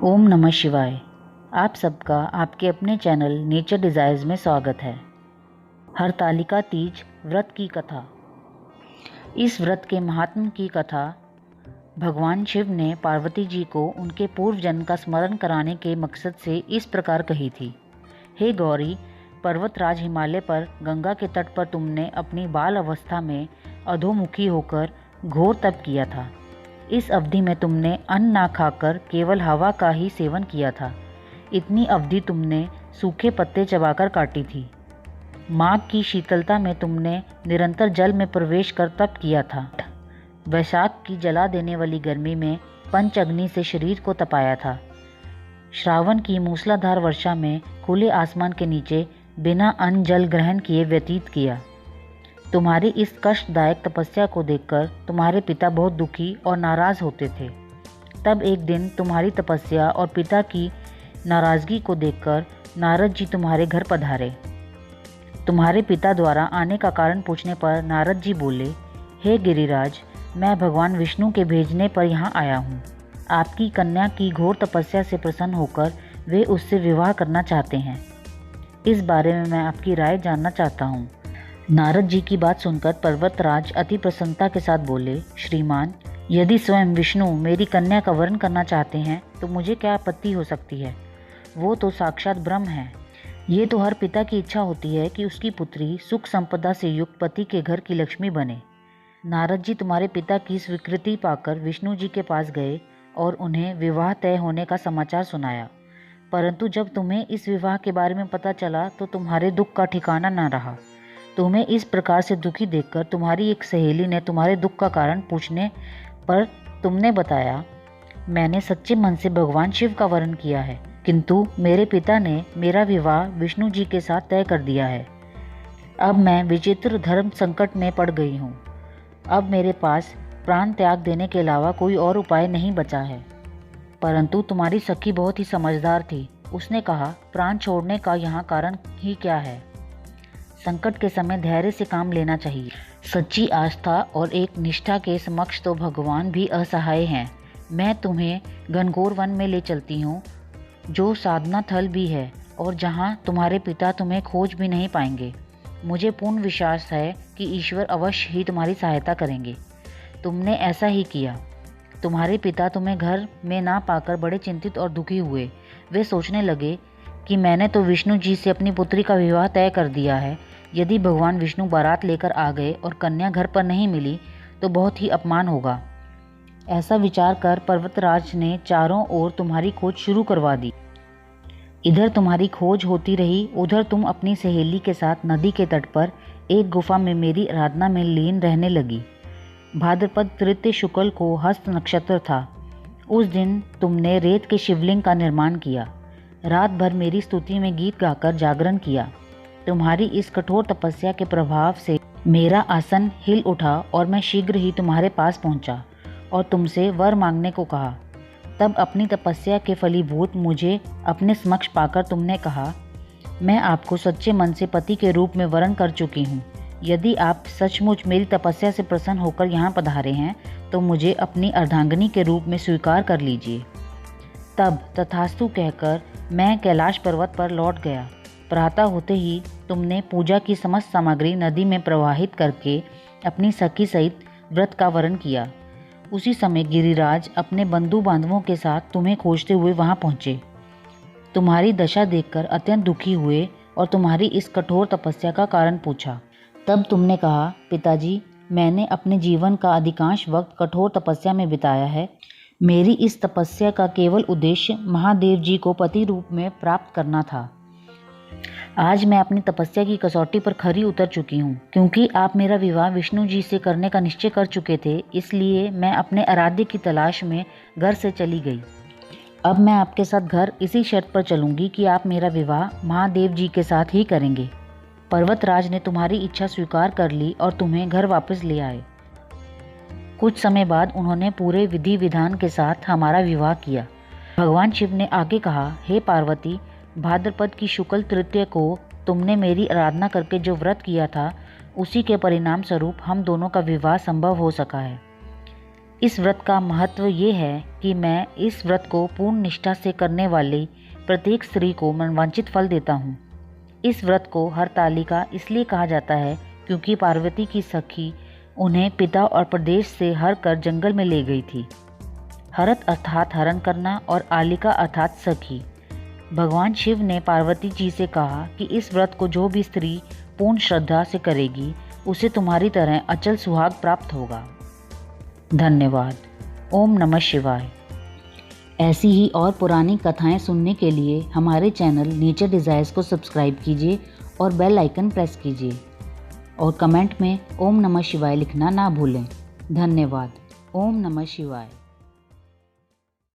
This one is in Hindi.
ओम नमः शिवाय। आप सबका आपके अपने चैनल नेचर डिज़ायर्स में स्वागत है। हरतालिका तीज व्रत की कथा। इस व्रत के महात्म की कथा भगवान शिव ने पार्वती जी को उनके पूर्व जन्म का स्मरण कराने के मकसद से इस प्रकार कही थी। हे गौरी, पर्वतराज हिमालय पर गंगा के तट पर तुमने अपनी बाल अवस्था में अधोमुखी होकर घोर तप किया था। इस अवधि में तुमने अन्न ना खाकर केवल हवा का ही सेवन किया था। इतनी अवधि तुमने सूखे पत्ते चबाकर काटी थी। माघ की शीतलता में तुमने निरंतर जल में प्रवेश कर तप किया था। वैशाख की जला देने वाली गर्मी में पंच अग्नि से शरीर को तपाया था। श्रावण की मूसलाधार वर्षा में खुले आसमान के नीचे बिना अन्न जल ग्रहण किए व्यतीत किया। तुम्हारी इस कष्टदायक तपस्या को देखकर तुम्हारे पिता बहुत दुखी और नाराज होते थे। तब एक दिन तुम्हारी तपस्या और पिता की नाराजगी को देखकर नारद जी तुम्हारे घर पधारे। तुम्हारे पिता द्वारा आने का कारण पूछने पर नारद जी बोले, हे गिरिराज, मैं भगवान विष्णु के भेजने पर यहाँ आया हूँ। आपकी कन्या की घोर तपस्या से प्रसन्न होकर वे उससे विवाह करना चाहते हैं। इस बारे में मैं आपकी राय जानना चाहता हूँ। नारद जी की बात सुनकर पर्वतराज अति प्रसन्नता के साथ बोले, श्रीमान, यदि स्वयं विष्णु मेरी कन्या का वरण करना चाहते हैं तो मुझे क्या आपत्ति हो सकती है। वो तो साक्षात ब्रह्म है। ये तो हर पिता की इच्छा होती है कि उसकी पुत्री सुख संपदा से युक्त पति के घर की लक्ष्मी बने। नारद जी तुम्हारे पिता की स्वीकृति पाकर विष्णु जी के पास गए और उन्हें विवाह तय होने का समाचार सुनाया। परंतु जब तुम्हें इस विवाह के बारे में पता चला तो तुम्हारे दुख का ठिकाना न रहा। तुम्हें इस प्रकार से दुखी देखकर तुम्हारी एक सहेली ने तुम्हारे दुख का कारण पूछने पर तुमने बताया, मैंने सच्चे मन से भगवान शिव का वरण किया है, किंतु मेरे पिता ने मेरा विवाह विष्णु जी के साथ तय कर दिया है। अब मैं विचित्र धर्म संकट में पड़ गई हूँ। अब मेरे पास प्राण त्याग देने के अलावा कोई और उपाय नहीं बचा है। परंतु तुम्हारी सखी बहुत ही समझदार थी। उसने कहा, प्राण छोड़ने का यहाँ कारण ही क्या है। संकट के समय धैर्य से काम लेना चाहिए। सच्ची आस्था और एक निष्ठा के समक्ष तो भगवान भी असहाय हैं। मैं तुम्हें घनघोर वन में ले चलती हूँ, जो साधना थल भी है और जहाँ तुम्हारे पिता तुम्हें खोज भी नहीं पाएंगे। मुझे पूर्ण विश्वास है कि ईश्वर अवश्य ही तुम्हारी सहायता करेंगे। तुमने ऐसा ही किया। तुम्हारे पिता तुम्हें घर में ना पाकर बड़े चिंतित और दुखी हुए। वे सोचने लगे कि मैंने तो विष्णु जी से अपनी पुत्री का विवाह तय कर दिया है। यदि भगवान विष्णु बारात लेकर आ गए और कन्या घर पर नहीं मिली तो बहुत ही अपमान होगा। ऐसा विचार कर पर्वतराज ने चारों ओर तुम्हारी खोज शुरू करवा दी। इधर तुम्हारी खोज होती रही, उधर तुम अपनी सहेली के साथ नदी के तट पर एक गुफा में मेरी आराधना में लीन रहने लगी। भाद्रपद तृतीय शुक्ल को हस्त नक्षत्र था। उस दिन तुमने रेत के शिवलिंग का निर्माण किया। रात भर मेरी स्तुति में गीत गाकर जागरण किया। तुम्हारी इस कठोर तपस्या के प्रभाव से मेरा आसन हिल उठा और मैं शीघ्र ही तुम्हारे पास पहुंचा और तुमसे वर मांगने को कहा। तब अपनी तपस्या के फलीभूत मुझे अपने समक्ष पाकर तुमने कहा, मैं आपको सच्चे मन से पति के रूप में वरण कर चुकी हूँ। यदि आप सचमुच मेरी तपस्या से प्रसन्न होकर यहाँ पधारे हैं तो मुझे अपनी अर्धांगिनी के रूप में स्वीकार कर लीजिए। तब तथास्तु कहकर मैं कैलाश पर्वत पर लौट गया। प्रातः होते ही तुमने पूजा की समस्त सामग्री नदी में प्रवाहित करके अपनी सखी सहित व्रत का वरण किया। उसी समय गिरिराज अपने बंधु बांधवों के साथ तुम्हें खोजते हुए वहां पहुंचे। तुम्हारी दशा देखकर अत्यंत दुखी हुए और तुम्हारी इस कठोर तपस्या का कारण पूछा। तब तुमने कहा, पिताजी, मैंने अपने जीवन का अधिकांश वक्त कठोर तपस्या में बिताया है। मेरी इस तपस्या का केवल उद्देश्य महादेव जी को पति रूप में प्राप्त करना था। आज मैं अपनी तपस्या की कसौटी पर खरी उतर चुकी हूँ। क्योंकि आप मेरा विवाह विष्णु जी से करने का निश्चय कर चुके थे, इसलिए मैं अपने आराध्य की तलाश में घर से चली गई। अब मैं आपके साथ घर इसी शर्त पर चलूंगी कि आप मेरा विवाह महादेव जी के साथ ही करेंगे। पर्वतराज ने तुम्हारी इच्छा स्वीकार कर ली और तुम्हें घर वापस ले आए। कुछ समय बाद उन्होंने पूरे विधि विधान के साथ हमारा विवाह किया। भगवान शिव ने आगे कहा, हे पार्वती, भाद्रपद की शुक्ल तृतीय को तुमने मेरी आराधना करके जो व्रत किया था, उसी के परिणाम स्वरूप हम दोनों का विवाह संभव हो सका है। इस व्रत का महत्व ये है कि मैं इस व्रत को पूर्ण निष्ठा से करने वाली प्रत्येक स्त्री को मनवांछित फल देता हूँ। इस व्रत को हरतालिका इसलिए कहा जाता है क्योंकि पार्वती की सखी उन्हें पिता और प्रदेश से हर कर जंगल में ले गई थी। हरत अर्थात हरण करना और आलिका अर्थात सखी। भगवान शिव ने पार्वती जी से कहा कि इस व्रत को जो भी स्त्री पूर्ण श्रद्धा से करेगी उसे तुम्हारी तरह अचल सुहाग प्राप्त होगा। धन्यवाद। ओम नमः शिवाय। ऐसी ही और पुरानी कथाएं सुनने के लिए हमारे चैनल नेचर डिज़ायर्स को सब्सक्राइब कीजिए और बेल आइकन प्रेस कीजिए और कमेंट में ओम नमः शिवाय लिखना ना भूलें। धन्यवाद। ओम नमः शिवाय।